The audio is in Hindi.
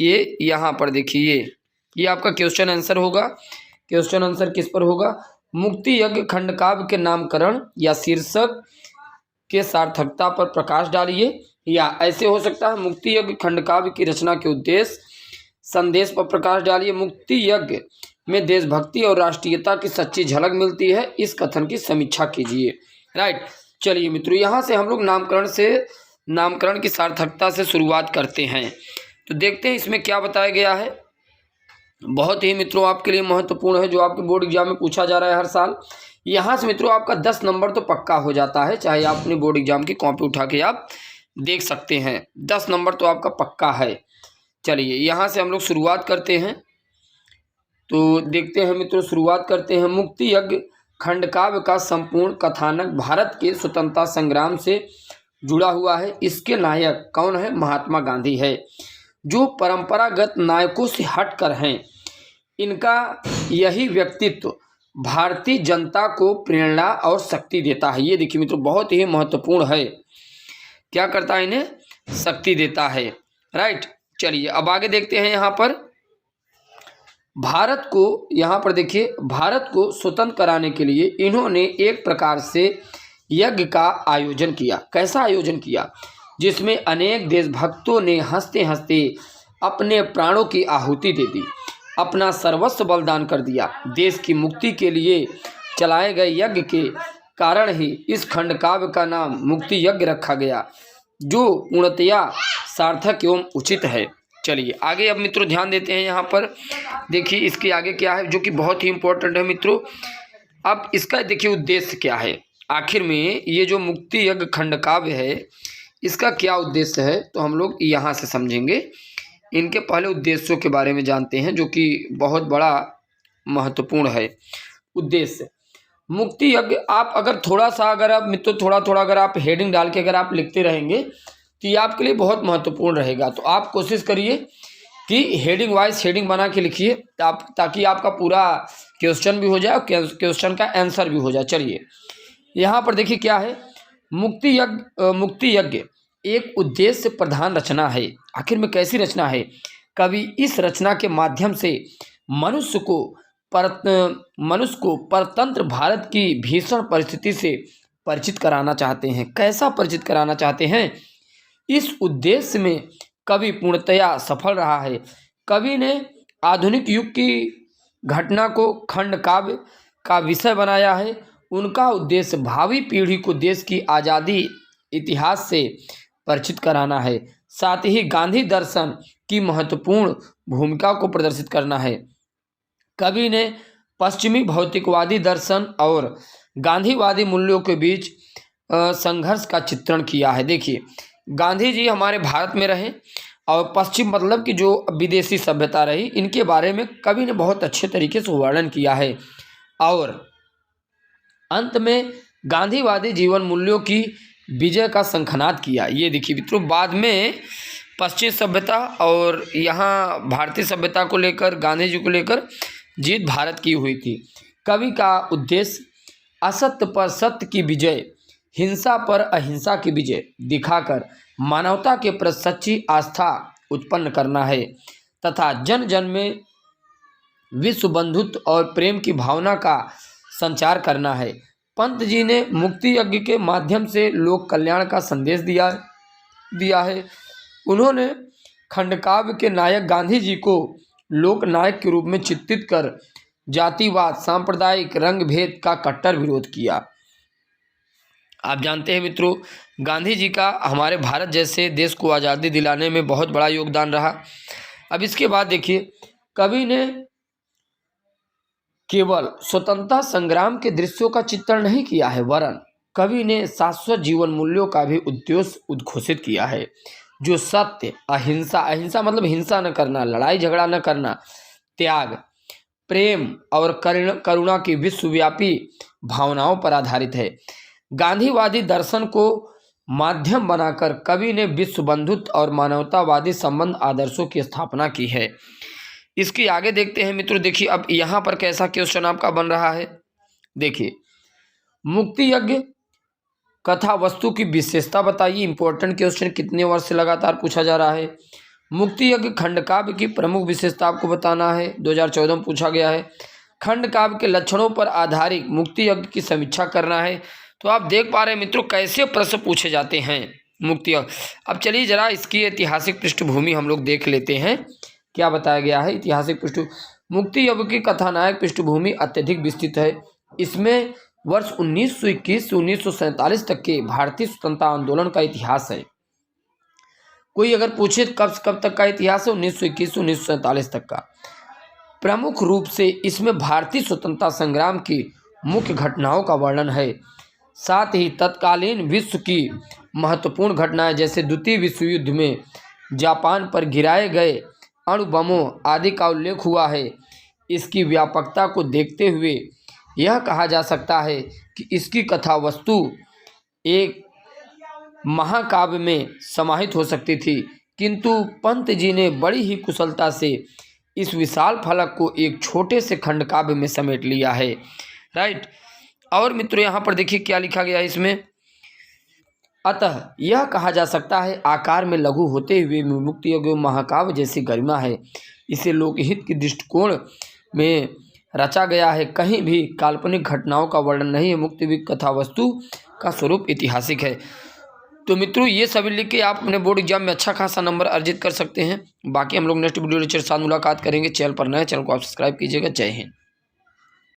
ये यहाँ पर देखिए ये आपका क्वेश्चन आंसर होगा। क्वेश्चन आंसर किस पर होगा? मुक्ति यज्ञ खंडकाव्य के नामकरण या शीर्षक के सार्थकता पर प्रकाश डालिए। या ऐसे हो सकता है मुक्ति यज्ञ खंडकाव्य की रचना के उद्देश्य संदेश पर प्रकाश डालिए। मुक्ति यज्ञ में देशभक्ति और राष्ट्रीयता की सच्ची झलक मिलती है, इस कथन की समीक्षा कीजिए। राइट, चलिए मित्रों यहाँ से हम लोग नामकरण की सार्थकता से शुरुआत करते हैं। तो देखते हैं इसमें क्या बताया गया है। बहुत ही मित्रों आपके लिए महत्वपूर्ण है, जो आपके बोर्ड एग्जाम में पूछा जा रहा है हर साल। यहाँ से मित्रों आपका 10 नंबर तो पक्का हो जाता है, चाहे आप अपने बोर्ड एग्जाम की कॉपी उठा के आप देख सकते हैं। 10 नंबर तो आपका पक्का है। चलिए यहाँ से हम लोग शुरुआत करते हैं। तो देखते हैं मित्रों, शुरुआत करते हैं। मुक्ति यज्ञ खंडकाव्य का संपूर्ण कथानक भारत के स्वतंत्रता संग्राम से जुड़ा हुआ है। इसके नायक कौन है? महात्मा गांधी है, जो परंपरागत नायकों से हटकर हैं। इनका यही व्यक्तित्व भारतीय जनता को प्रेरणा और शक्ति देता है। ये देखिए मित्रों बहुत ही महत्वपूर्ण है, क्या करता है? इन्हें शक्ति देता है। राइट, चलिए अब आगे देखते हैं। यहाँ पर भारत को, यहाँ पर देखिए, भारत को स्वतंत्र कराने के लिए इन्होंने एक प्रकार से यज्ञ का आयोजन किया। कैसा आयोजन किया? जिसमें अनेक देशभक्तों ने हंसते हंसते अपने प्राणों की आहुति दे दी, अपना सर्वस्व बलिदान कर दिया। देश की मुक्ति के लिए चलाए गए यज्ञ के कारण ही इस खंडकाव्य का नाम मुक्ति यज्ञ रखा गया, जो पूर्णतया सार्थक एवं उचित है। चलिए आगे अब मित्रों ध्यान देते हैं। यहाँ पर देखिए इसके आगे क्या है, जो कि बहुत ही इंपॉर्टेंट है मित्रों। अब इसका देखिए उद्देश्य क्या है। आखिर में ये जो मुक्ति यज्ञ खंडकाव्य है, इसका क्या उद्देश्य है, तो हम लोग यहाँ से समझेंगे। इनके पहले उद्देश्यों के बारे में जानते हैं, जो कि बहुत बड़ा महत्वपूर्ण है। उद्देश्य मुक्ति यज्ञ, आप अगर थोड़ा सा, अगर आप मित्रों थोड़ा अगर आप हेडिंग डाल के अगर आप लिखते रहेंगे तो ये आपके लिए बहुत महत्वपूर्ण रहेगा। तो आप कोशिश करिए कि हेडिंग वाइज हेडिंग बना के लिखिए, ताकि आपका पूरा क्वेश्चन भी हो जाए और क्वेश्चन का आंसर भी हो जाए। चलिए यहाँ पर देखिए क्या है। मुक्ति यज्ञ एक उद्देश्य प्रधान रचना है। आखिर में कैसी रचना है? कवि इस रचना के माध्यम से मनुष्य को परतंत्र भारत की भीषण परिस्थिति से परिचित कराना चाहते हैं। कैसा परिचित कराना चाहते हैं? इस उद्देश्य में कवि पूर्णतया सफल रहा है। कवि ने आधुनिक युग की घटना को खंडकाव्य का विषय बनाया है। उनका उद्देश्य भावी पीढ़ी को देश की आज़ादी इतिहास से परिचित कराना है, साथ ही गांधी दर्शन की महत्वपूर्ण भूमिका को प्रदर्शित करना है। कवि ने पश्चिमी भौतिकवादी दर्शन और गांधीवादी मूल्यों के बीच संघर्ष का चित्रण किया है। देखिए गांधी जी हमारे भारत में रहे और पश्चिम मतलब कि जो विदेशी सभ्यता रही, इनके बारे में कवि ने बहुत अच्छे तरीके से वर्णन किया है। और अंत में गांधीवादी जीवन मूल्यों की विजय का शंखनाद किया। ये देखिए मित्रों, बाद में पश्चिम सभ्यता और यहाँ भारतीय सभ्यता को लेकर, गांधी जी को लेकर जीत भारत की हुई थी। कवि का उद्देश्य असत्य पर सत्य की विजय, हिंसा पर अहिंसा की विजय दिखाकर मानवता के प्रति सच्ची आस्था उत्पन्न करना है तथा जन जन में विश्व बंधुत्व और प्रेम की भावना का संचार करना है। पंत जी ने मुक्ति यज्ञ के माध्यम से लोक कल्याण का संदेश दिया है। उन्होंने खंडकाव्य के नायक गांधी जी को लोक नायक के रूप में चित्रित कर जातिवाद, सांप्रदायिक रंग भेद का कट्टर विरोध किया। आप जानते हैं मित्रों, गांधी जी का हमारे भारत जैसे देश को आज़ादी दिलाने में बहुत बड़ा योगदान रहा। अब इसके बाद देखिए, कवि ने केवल स्वतंत्रता संग्राम के दृश्यों का चित्रण नहीं किया है, वरन कवि ने शाश्वत जीवन मूल्यों का भी उद्देश्य उद्घोषित किया है, जो सत्य, अहिंसा मतलब हिंसा न करना, लड़ाई झगड़ा न करना, त्याग, प्रेम और करुणा की विश्वव्यापी भावनाओं पर आधारित है। गांधीवादी दर्शन को माध्यम बनाकर कवि ने विश्व बंधुत्व और मानवतावादी संबंध आदर्शों की स्थापना की है। इसके आगे देखते हैं मित्रों। देखिए अब यहाँ पर कैसा क्वेश्चन आपका बन रहा है। देखिए, मुक्ति यज्ञ कथा वस्तु की विशेषता बताइए। इंपॉर्टेंट क्वेश्चन कितने वर्ष से लगातार पूछा जा रहा है। मुक्ति यज्ञ खंड काव्य की प्रमुख विशेषता आपको बताना है, 2014 में पूछा गया है। खंड काव्य के लक्षणों पर आधारित मुक्ति यज्ञ की समीक्षा करना है। तो आप देख पा रहे हैं मित्रों कैसे प्रश्न पूछे जाते हैं मुक्ति यज्ञ। अब चलिए जरा इसकी ऐतिहासिक पृष्ठभूमि हम लोग देख लेते हैं, क्या बताया गया है ऐतिहासिक पृष्ठभूमि। मुक्ति यज्ञ की कथानायक पृष्ठभूमि अत्यधिक विस्तृत है। इसमें वर्ष 1921 से 1947 तक के भारतीय स्वतंत्रता आंदोलन का इतिहास है। कोई अगर पूछे कब तक का इतिहास है, 1921 से 1947 तक का। प्रमुख रूप से इसमें भारतीय स्वतंत्रता संग्राम की मुख्य घटनाओं का वर्णन है। साथ ही तत्कालीन विश्व की महत्वपूर्ण घटनाएं जैसे द्वितीय विश्व युद्ध में जापान पर गिराए गए अणु बमों आदि का उल्लेख हुआ है। इसकी व्यापकता को देखते हुए यह कहा जा सकता है कि इसकी कथा वस्तु एक महाकाव्य में समाहित हो सकती थी, किंतु पंत जी ने बड़ी ही कुशलता से इस विशाल फलक को एक छोटे से खंड काव्य में समेट लिया है। राइट। और मित्रों यहाँ पर देखिए क्या लिखा गया है इसमें। अतः यह कहा जा सकता है आकार में लघु होते हुए मुक्ति यज्ञ महाकाव्य जैसी गरिमा है। इसे लोकहित की दृष्टिकोण में रचा गया है, कहीं भी काल्पनिक घटनाओं का वर्णन नहीं है। मुक्ति यज्ञ कथा वस्तु का स्वरूप ऐतिहासिक है। तो मित्रों ये सभी लिख के आप अपने बोर्ड एग्जाम में अच्छा खासा नंबर अर्जित कर सकते हैं। बाकी हम लोग नेक्स्ट वीडियो लेक्चर साथ मुलाकात करेंगे। चैनल पर नए, चैनल को आप सब्सक्राइब कीजिएगा। जय हिंद।